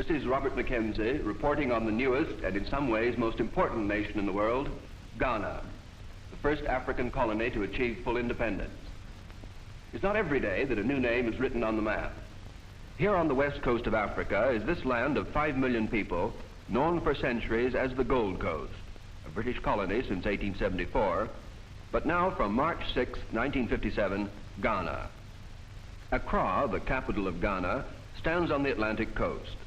This is Robert Mackenzie reporting on the newest and in some ways most important nation in the world, Ghana, the first African colony to achieve full independence. It's not every day that a new name is written on the map. Here on the west coast of Africa is this land of 5 million people, known for centuries as the Gold Coast, a British colony since 1874, but now from March 6, 1957, Ghana. Accra, the capital of Ghana, stands on the Atlantic coast.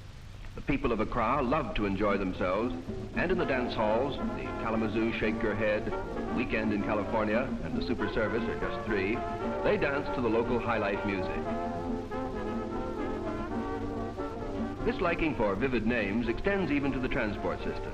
The people of Accra love to enjoy themselves, and in the dance halls, the Kalamazoo Shake Your Head, Weekend in California, and the Super Service are just three, they dance to the local high-life music. This liking for vivid names extends even to the transport system.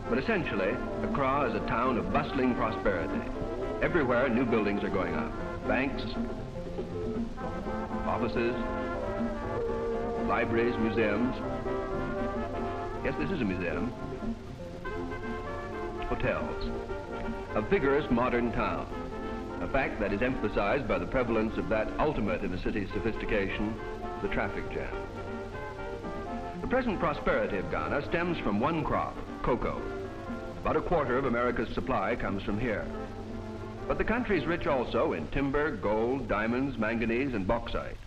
But essentially, Accra is a town of bustling prosperity. Everywhere, new buildings are going up. Banks, offices, libraries, museums. Yes, this is a museum. Hotels. A vigorous modern town. A fact that is emphasized by the prevalence of that ultimate in a city's sophistication, the traffic jam. The present prosperity of Ghana stems from one crop, cocoa. About a quarter of America's supply comes from here. But the country is rich also in timber, gold, diamonds, manganese, and bauxite.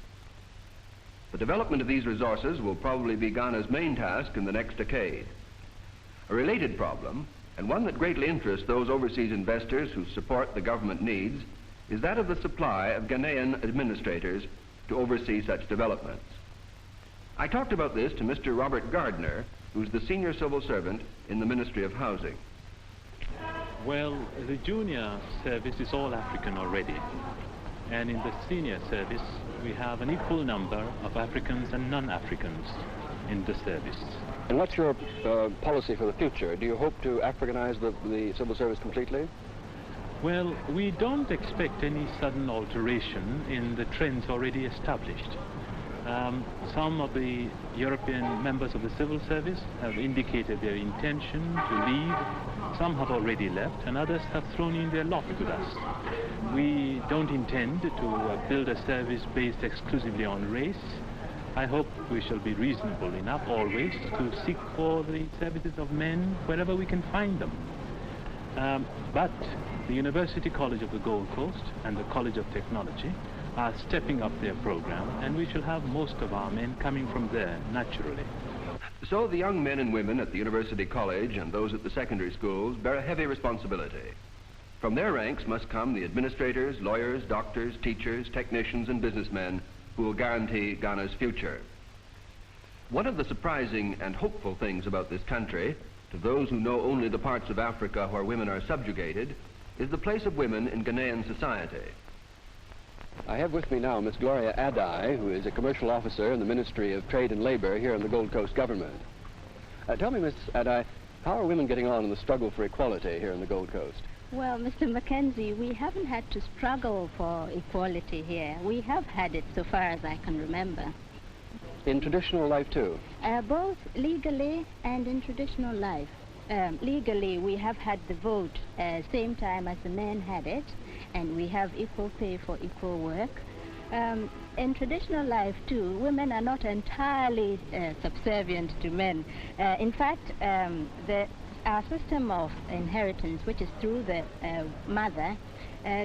The development of these resources will probably be Ghana's main task in the next decade. A related problem, and one that greatly interests those overseas investors whose support the government needs, is that of the supply of Ghanaian administrators to oversee such developments. I talked about this to Mr. Robert Gardner, who's the senior civil servant in the Ministry of Housing. Well, the junior service is all African already. And in the senior service, we have an equal number of Africans and non-Africans in the service. And what's your policy for the future? Do you hope to Africanize the civil service completely? Well, we don't expect any sudden alteration in the trends already established. Some of the European members of the civil service have indicated their intention to leave. Some have already left, and others have thrown in their lot with us. We don't intend to build a service based exclusively on race. I hope we shall be reasonable enough always to seek for the services of men wherever we can find them. But the University College of the Gold Coast and the College of Technology are stepping up their program, and we shall have most of our men coming from there naturally. So the young men and women at the University College and those at the secondary schools bear a heavy responsibility. From their ranks must come the administrators, lawyers, doctors, teachers, technicians, and businessmen who will guarantee Ghana's future. One of the surprising and hopeful things about this country, to those who know only the parts of Africa where women are subjugated, is the place of women in Ghanaian society. I have with me now Miss Gloria Adai, who is a commercial officer in the Ministry of Trade and Labor here in the Gold Coast government. Tell me, Miss Adai, how are women getting on in the struggle for equality here in the Gold Coast? Well, Mr. Mackenzie, we haven't had to struggle for equality here. We have had it so far as I can remember. In traditional life, too? Both legally and in traditional life. Legally, we have had the vote same time as the men had it, and we have equal pay for equal work. In traditional life, too, women are not entirely subservient to men. In fact, our system of inheritance, which is through the mother,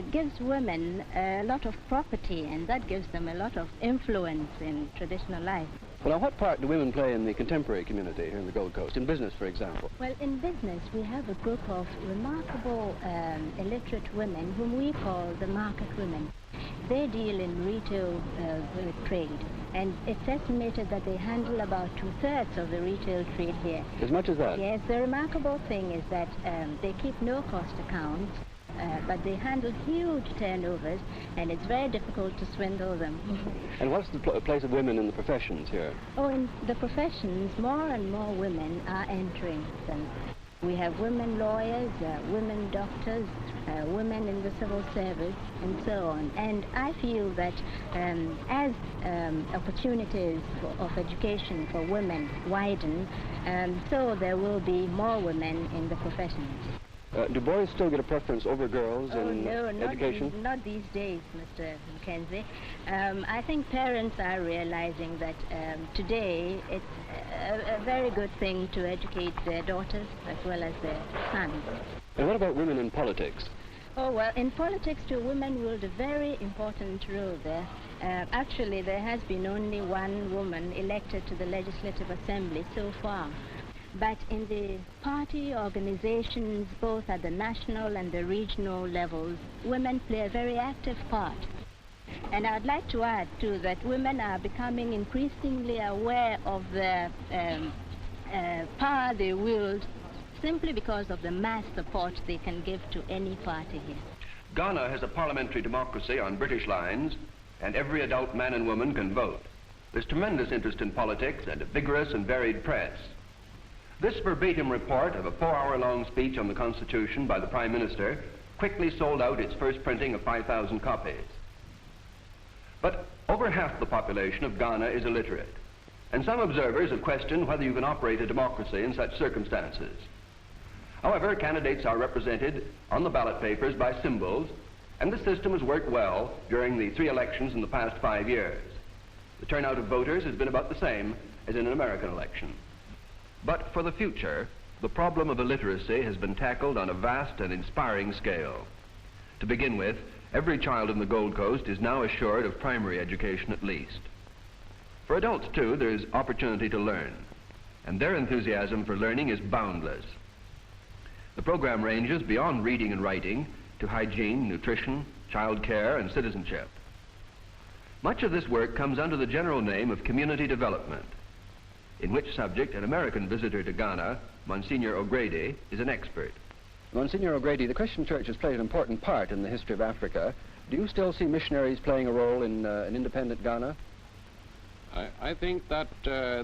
gives women a lot of property, and that gives them a lot of influence in traditional life. Well, now, what part do women play in the contemporary community here in the Gold Coast, in business, for example? Well, in business, we have a group of remarkable illiterate women whom we call the market women. They deal in retail trade, and it's estimated that they handle about 2/3 of the retail trade here. As much as that? Yes, the remarkable thing is that they keep no-cost accounts, but they handle huge turnovers, and it's very difficult to swindle them. And what's the place of women in the professions here? Oh, in the professions, more and more women are entering them. We have women lawyers, women doctors, women in the civil service, and so on. And I feel that as opportunities of education for women widen, so there will be more women in the professions. Do boys still get a preference over girls in education? Not these days, Mr. Mackenzie. I think parents are realizing that today it's a very good thing to educate their daughters as well as their sons. And what about women in politics? Oh, well, in politics too, women wield a very important role there. Actually, there has been only one woman elected to the Legislative Assembly so far. But in the party organizations, both at the national and the regional levels, women play a very active part. And I'd like to add, too, that women are becoming increasingly aware of the power they wield simply because of the mass support they can give to any party here. Ghana has a parliamentary democracy on British lines, and every adult man and woman can vote. There's tremendous interest in politics and a vigorous and varied press. This verbatim report of a 4-hour-long speech on the Constitution by the Prime Minister quickly sold out its first printing of 5,000 copies. But over half the population of Ghana is illiterate, and some observers have questioned whether you can operate a democracy in such circumstances. However, candidates are represented on the ballot papers by symbols, and the system has worked well during the 3 elections in the past 5 years. The turnout of voters has been about the same as in an American election. But for the future, the problem of illiteracy has been tackled on a vast and inspiring scale. To begin with, every child in the Gold Coast is now assured of primary education at least. For adults, too, there is opportunity to learn, and their enthusiasm for learning is boundless. The program ranges beyond reading and writing to hygiene, nutrition, child care, and citizenship. Much of this work comes under the general name of community development, in which subject an American visitor to Ghana, Monsignor O'Grady, is an expert. Monsignor O'Grady, the Christian Church has played an important part in the history of Africa. Do you still see missionaries playing a role in an independent Ghana? I think that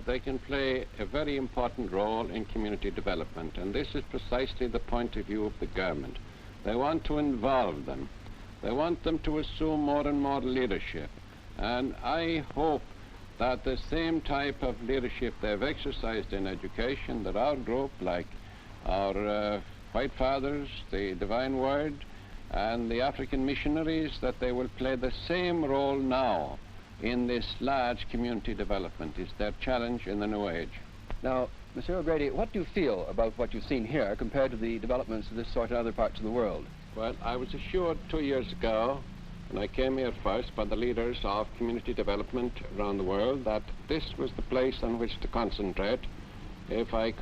they can play a very important role in community development, and this is precisely the point of view of the government. They want to involve them. They want them to assume more and more leadership, and I hope that the same type of leadership they've exercised in education, that our group, like our White Fathers, the Divine Word, and the African missionaries, that they will play the same role now in this large community development is their challenge in the new age. Now, Mr. O'Grady, what do you feel about what you've seen here compared to the developments of this sort in other parts of the world? Well, I was assured 2 years ago, when I came here first, by the leaders of community development around the world, that this was the place on which to concentrate if I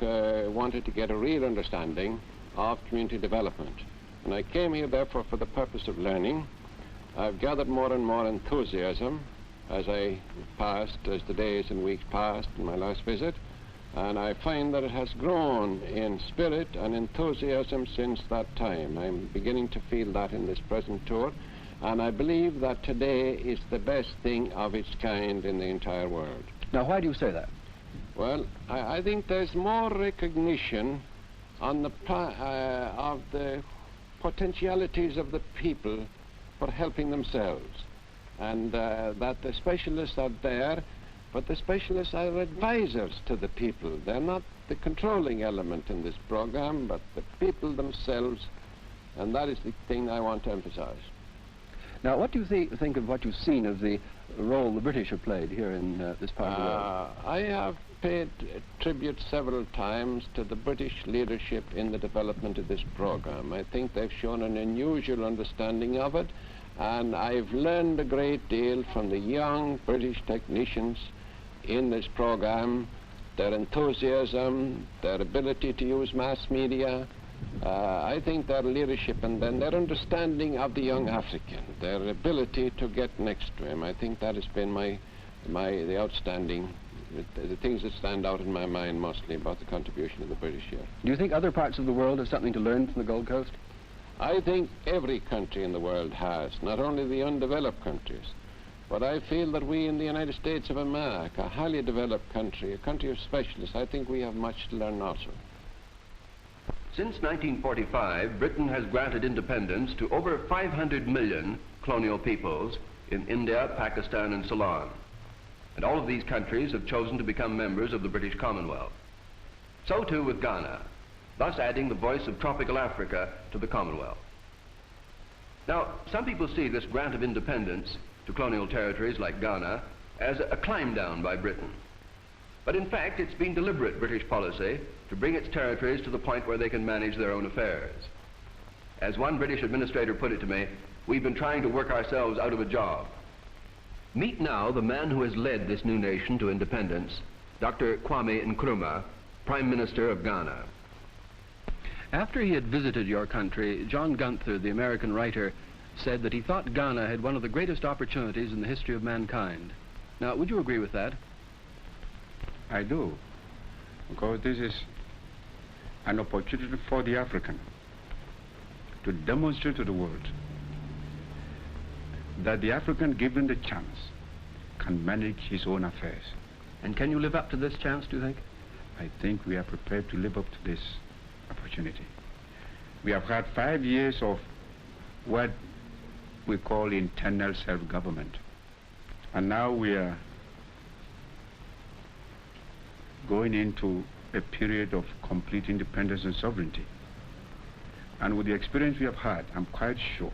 wanted to get a real understanding of community development. And I came here, therefore, for the purpose of learning. I've gathered more and more enthusiasm as I passed, as the days and weeks passed in my last visit, and I find that it has grown in spirit and enthusiasm since that time. I'm beginning to feel that in this present tour, and I believe that today is the best thing of its kind in the entire world. Now, why do you say that? Well, I think there's more recognition on the of the potentialities of the people for helping themselves, and that the specialists are there, but the specialists are advisors to the people. They're not the controlling element in this program, but the people themselves, and that is the thing I want to emphasize. Now, what do you think of what you've seen of the role the British have played here in this part of the world? I have paid tribute several times to the British leadership in the development of this program. I think they've shown an unusual understanding of it, and I've learned a great deal from the young British technicians in this program, their enthusiasm, their ability to use mass media. I think their leadership and then their understanding of the young African, their ability to get next to him, I think that has been the outstanding, the things that stand out in my mind mostly about the contribution of the British here. Do you think other parts of the world have something to learn from the Gold Coast? I think every country in the world has, not only the undeveloped countries, but I feel that we in the United States of America, a highly developed country, a country of specialists, I think we have much to learn also. Since 1945, Britain has granted independence to over 500 million colonial peoples in India, Pakistan, and Ceylon. And all of these countries have chosen to become members of the British Commonwealth. So too with Ghana, thus adding the voice of tropical Africa to the Commonwealth. Now, some people see this grant of independence to colonial territories like Ghana as a climb down by Britain. But in fact, it's been deliberate British policy to bring its territories to the point where they can manage their own affairs. As one British administrator put it to me, we've been trying to work ourselves out of a job. Meet now the man who has led this new nation to independence, Dr. Kwame Nkrumah, Prime Minister of Ghana. After he had visited your country, John Gunther, the American writer, said that he thought Ghana had one of the greatest opportunities in the history of mankind. Now, would you agree with that? I do, because this is an opportunity for the African to demonstrate to the world that the African, given the chance, can manage his own affairs. And can you live up to this chance, do you think? I think we are prepared to live up to this opportunity. We have had 5 years of what we call internal self-government. And now we are going into a period of complete independence and sovereignty. And with the experience we have had, I'm quite sure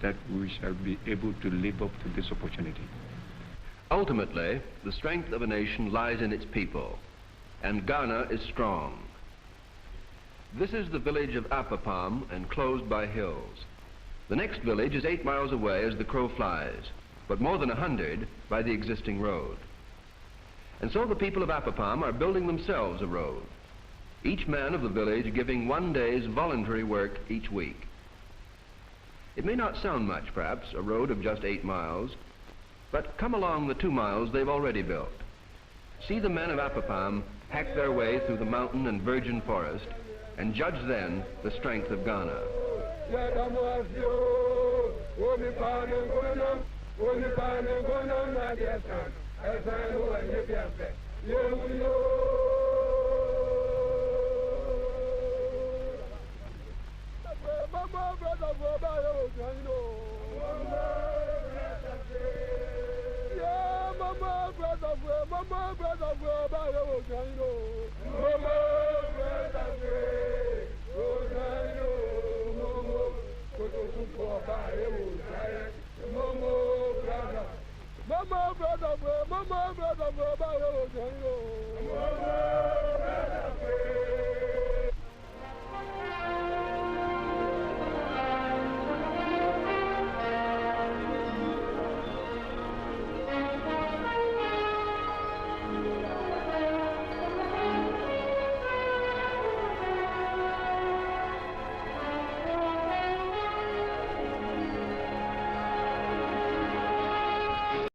that we shall be able to live up to this opportunity. Ultimately, the strength of a nation lies in its people, and Ghana is strong. This is the village of Apapam, enclosed by hills. The next village is 8 miles away as the crow flies, but more than 100 by the existing road. And so the people of Apapam are building themselves a road, each man of the village giving 1 day's voluntary work each week. It may not sound much, perhaps, a road of just 8 miles, but come along the 2 miles they've already built. See the men of Apapam hack their way through the mountain and virgin forest, and judge then the strength of Ghana. Mama, brother,